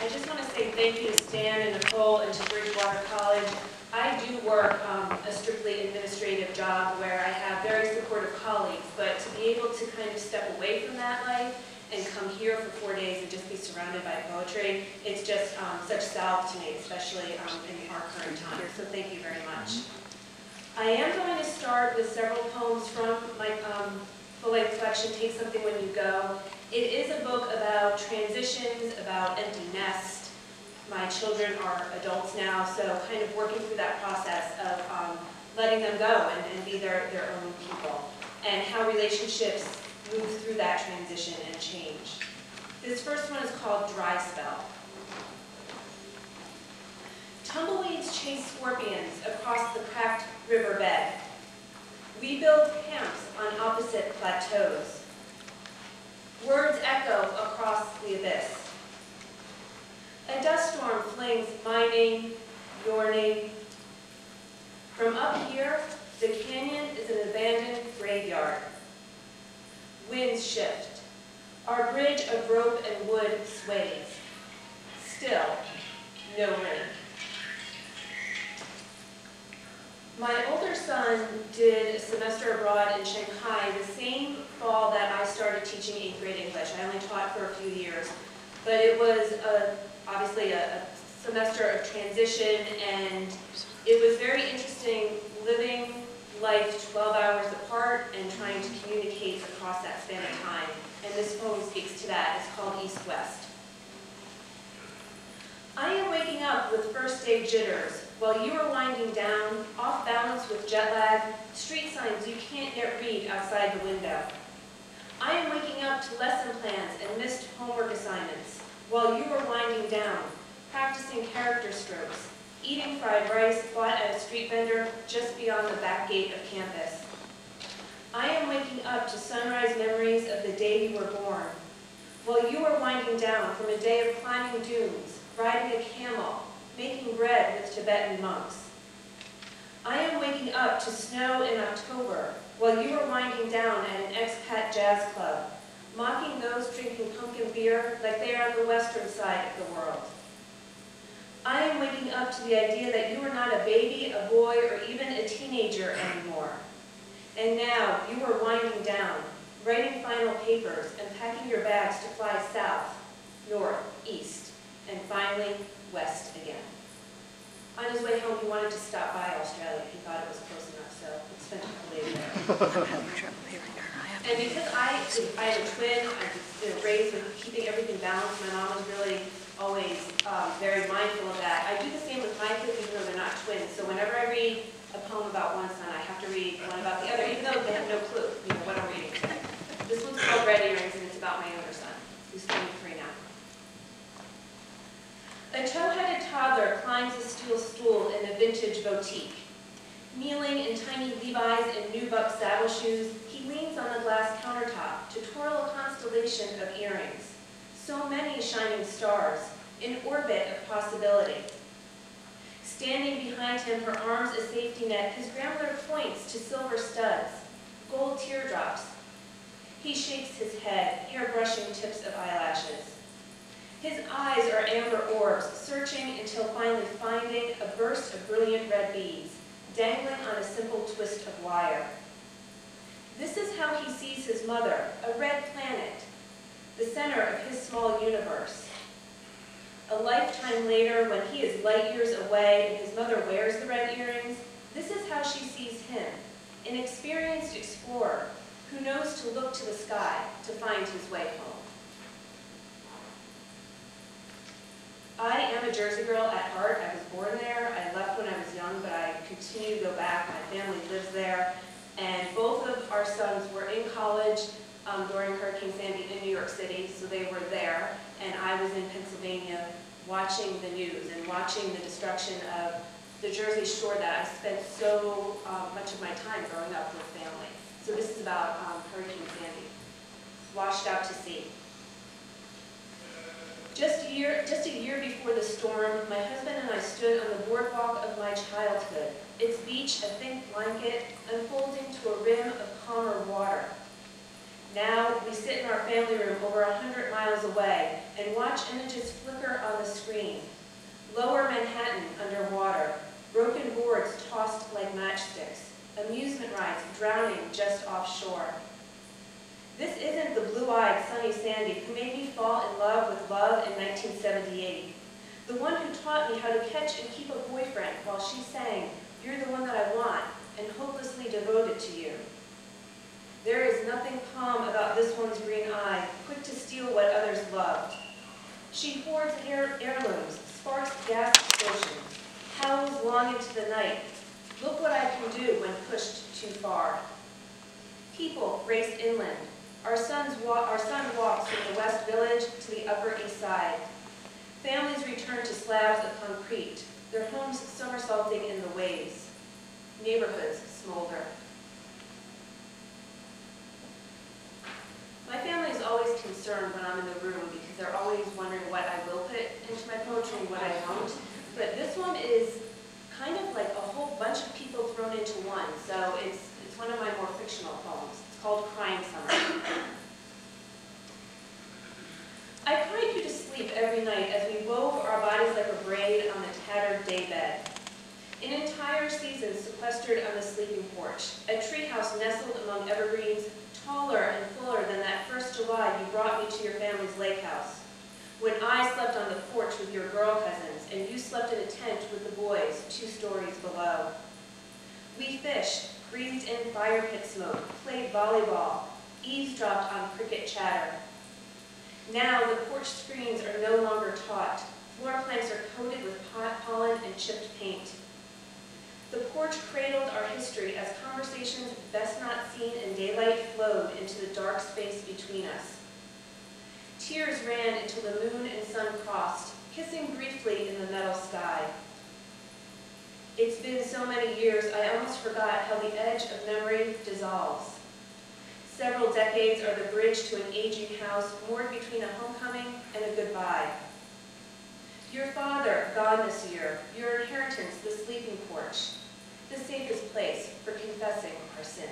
I just want to say thank you to Stan and Nicole and to Bridgewater College. I do work a strictly administrative job where I have very supportive colleagues, but to be able to kind of step away from that life and come here for 4 days and just be surrounded by poetry, it's just such salve to me, especially in our current time. So thank you very much. I am going to start with several poems from my full-length collection, Take Something When You Go. It is a book about transitions, about empty nest. My children are adults now, so kind of working through that process of letting them go and be their own people, and how relationships move through that transition and change. This first one is called Dry Spell. Tumbleweeds chase scorpions across the cracked riverbed. We build camps on opposite plateaus. Words echo across the abyss. A dust storm flings my name, your name. From up here, the canyon is an abandoned graveyard. Winds shift. Our bridge of rope and wood sways. Still, no rain. My older son did a semester abroad in Shanghai the same fall that I started teaching 8th grade English. I only taught for a few years, but it was obviously a semester of transition, and it was very interesting living life 12 hours apart and trying to communicate across that span of time. And this poem speaks to that. It's called East-West. I am waking up with first day jitters while you are winding down, off balance with jet lag, street signs you can't yet read outside the window. I am waking up to lesson plans and missed homework assignments while you are winding down, practicing character strokes, eating fried rice bought at a street vendor just beyond the back gate of campus. I am waking up to sunrise memories of the day you were born, while you are winding down from a day of climbing dunes, riding a camel, making bread with Tibetan monks. I am waking up to snow in October, while you are winding down at an expat jazz club, mocking those drinking pumpkin beer like they are on the western side of the world. I am waking up to the idea that you are not a baby, a boy, or even a teenager anymore. And now you are winding down, writing final papers and packing your bags to fly south, north, east, and finally west again. On his way home, he wanted to stop by Australia. He thought it was close enough, so he spent a couple days there. And because I am a twin, I was raised with keeping everything balanced. My mom was really always very mindful of that. I do the same with my kids, even though they're not twins. So whenever I read a poem about one son, I have to read one about the other, even though they have no clue, what I'm reading. This one's called Red Earrings, and it's about my younger son, who's 23 now. A tow-headed toddler climbs a steel stool in a vintage boutique. Kneeling in tiny Levi's and nubuck saddle shoes, he leans on the glass countertop to twirl a constellation of earrings. So many shining stars, in orbit of possibility. Standing behind him, her arms a safety net, his grandmother points to silver studs, gold teardrops. He shakes his head, hair brushing tips of eyelashes. His eyes are amber orbs, searching until finally finding a burst of brilliant red beads, dangling on a simple twist of wire. This is how he sees his mother, a red planet, the center of his small universe. A lifetime later, when he is light years away and his mother wears the red earrings, this is how she sees him, an experienced explorer who knows to look to the sky to find his way home. I am a Jersey girl at heart. I was born there. I left when I was young, but I continue to go back. My family lives there. And both of our sons were in college during Hurricane Sandy in New York City, so they were there. And I was in Pennsylvania watching the news and watching the destruction of the Jersey Shore that I spent so much of my time growing up with family. So this is about Hurricane Sandy, washed out to sea. Just a year before the storm, my husband and I stood on the boardwalk of my childhood, its beach a thick blanket unfolding to a rim of calmer water. Now we sit in our family room over 100 miles away and watch images flicker on the Lower Manhattan underwater, broken boards tossed like matchsticks, amusement rides drowning just offshore. This isn't the blue-eyed Sunny Sandy who made me fall in love with love in 1978. The one who taught me how to catch and keep a boyfriend while she sang, "You're the one that I want," and hopelessly devoted to you. There is nothing calm about this one's green eye, quick to steal what others loved. She hoards heirlooms, sparks gas explosions, howls long into the night. Look what I can do when pushed too far. People race inland. Our son walks from the West Village to the Upper East Side. Families return to slabs of concrete, their homes somersaulting in the waves. Neighborhoods smolder. My family is always concerned when I'm in the room because they're always wondering what I will put into my poetry and what I won't. But this one is kind of like a whole bunch of people thrown into one, so it's one of my more fictional poems. It's called Crying Summer. I cried you to sleep every night as we wove our bodies like a braid on the tattered daybed. An entire season sequestered on the sleeping porch, a treehouse nestled among evergreens, taller and fuller than that first July you brought me to your family's lake house, when I slept on the porch with your girl cousins and you slept in a tent with the boys 2 stories below. We fished, breathed in fire pit smoke, played volleyball, eavesdropped on cricket chatter. Now the porch screens are no longer taut. Floor planks are coated with pollen and chipped paint. The porch cradled our history as conversations best not seen in daylight flowed into the dark space between us. Tears ran until the moon and sun crossed, kissing briefly in the metal sky. It's been so many years, I almost forgot how the edge of memory dissolves. Several decades are the bridge to an aging house moored between a homecoming and a goodbye. Your father, gone this year, your inheritance, the sleeping porch, the safest place for confessing our sins.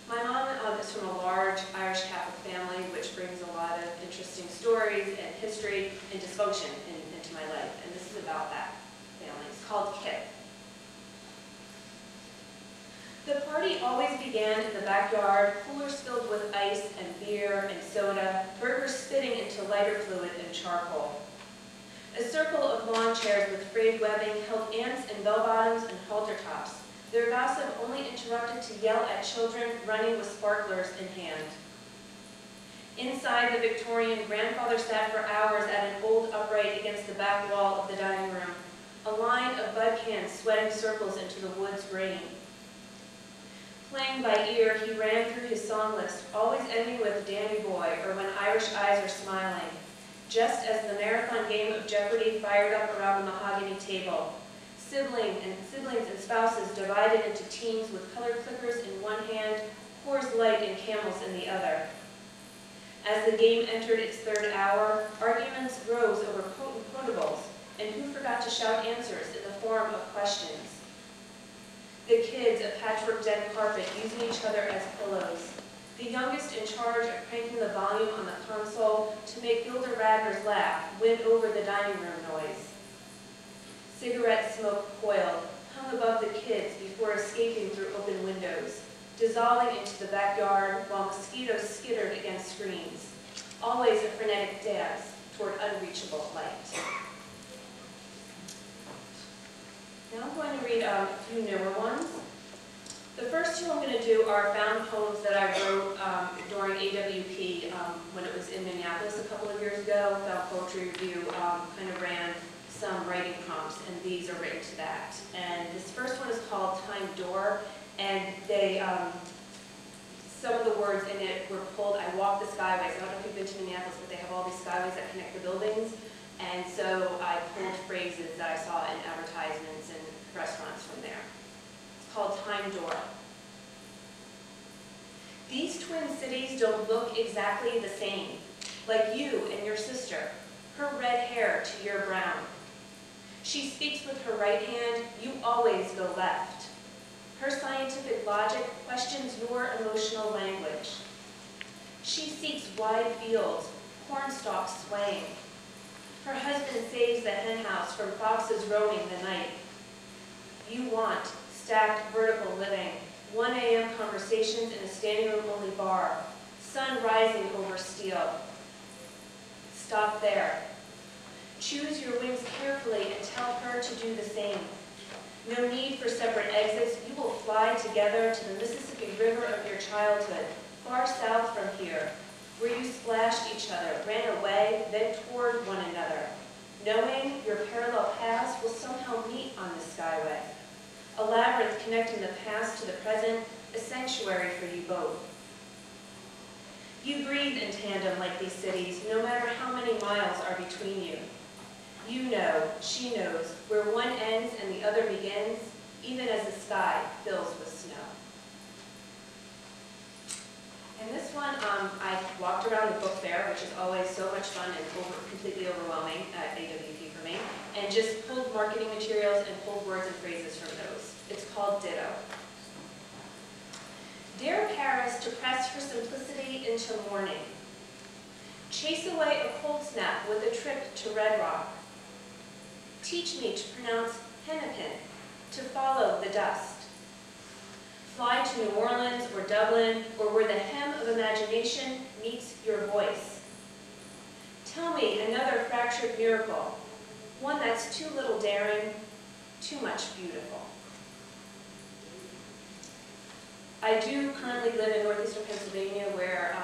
My mom is from a large Irish Catholic family, which brings a lot of interesting stories and history and dysfunction into my life, and this is about that family. It's called Kip. The party always began in the backyard, coolers filled with ice and beer and soda, burgers spitting into lighter fluid and charcoal. A circle of lawn chairs with frayed webbing held aunts in bell-bottoms and halter tops, their gossip only interrupted to yell at children running with sparklers in hand. Inside the Victorian, grandfather sat for hours at an old upright against the back wall of the dining room, a line of bud cans sweating circles into the woods grain. Playing by ear, he ran through his song list, always ending with Danny Boy or When Irish Eyes Are Smiling, just as the marathon game of Jeopardy fired up around the mahogany table. Siblings and spouses divided into teams with colored clickers in one hand, Coors Light and Camels in the other. As the game entered its 3rd hour, arguments rose over quotables and who forgot to shout answers in the form of questions. The kids, a patchwork dead carpet, using each other as pillows. The youngest in charge of cranking the volume on the console to make Gilda Radner's laugh win over the dining room noise. Cigarette smoke coiled, hung above the kids before escaping through open windows, dissolving into the backyard while mosquitoes skittered against screens. Always a frenetic dance toward unreachable light. Now I'm going to read a few newer ones. The first 2 I'm going to do are found poems that I wrote during AWP when it was in Minneapolis a couple of years ago. Found Poetry Review kind of ran some writing prompts, and these are written to that. And this first one is called Time Door, and they, some of the words in it were pulled. I walked the skyways. I don't know if you've been to Minneapolis, but they have all these skyways that connect the buildings. And so I pulled phrases that I saw in advertisements and restaurants from there. It's called Time Door. These twin cities don't look exactly the same, like you and your sister, her red hair to your brown. She speaks with her right hand, you always go left. Her scientific logic questions your emotional language. She seeks wide fields, corn stalks swaying. Her husband saves the hen house from foxes roaming the night. You want stacked vertical living, 1 a.m. conversations in a standing room only bar, sun rising over steel. Stop there. Choose your wings carefully and tell her to do the same. No need for separate exits. You will fly together to the Mississippi River of your childhood, far south from here, where you splashed each other, ran away, then toward one another, knowing your parallel paths will somehow meet on the skyway. A labyrinth connecting the past to the present, a sanctuary for you both. You breathe in tandem like these cities, no matter how many miles are between you. You know, she knows, where one ends and the other begins, even as the sky fills with snow. And this one, I walked around the book fair, which is always so much fun and completely overwhelming at AWP for me, and just pulled marketing materials and pulled words and phrases from those. It's called Ditto. Dare Paris to press her simplicity into mourning. Chase away a cold snap with a trip to Red Rock. Teach me to pronounce Hennepin, to follow the dust. Fly to New Orleans or Dublin, or where the hem of imagination meets your voice. Tell me another fractured miracle, one that's too little daring, too much beautiful. I do currently live in northeastern Pennsylvania where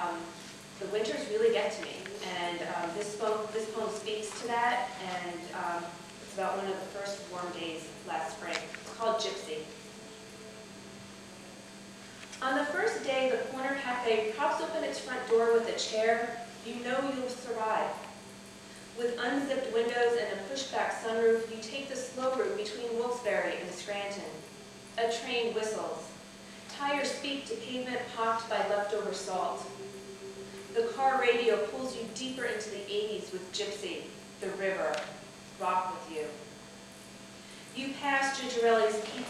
the winters really get to me, and this poem speaks to that, and it's about one of the first warm days last spring. It's called Gypsy. On the first day, the corner cafe props open its front door with a chair. You know you'll survive. With unzipped windows and a pushback sunroof, you take the slow route between Wilkes-Barre and Scranton. A train whistles. Tires speak to pavement pocked by leftover salt. The car radio pulls you deeper into the 80s with Gypsy, the river, rock with you. You pass Gigerelli's Pizza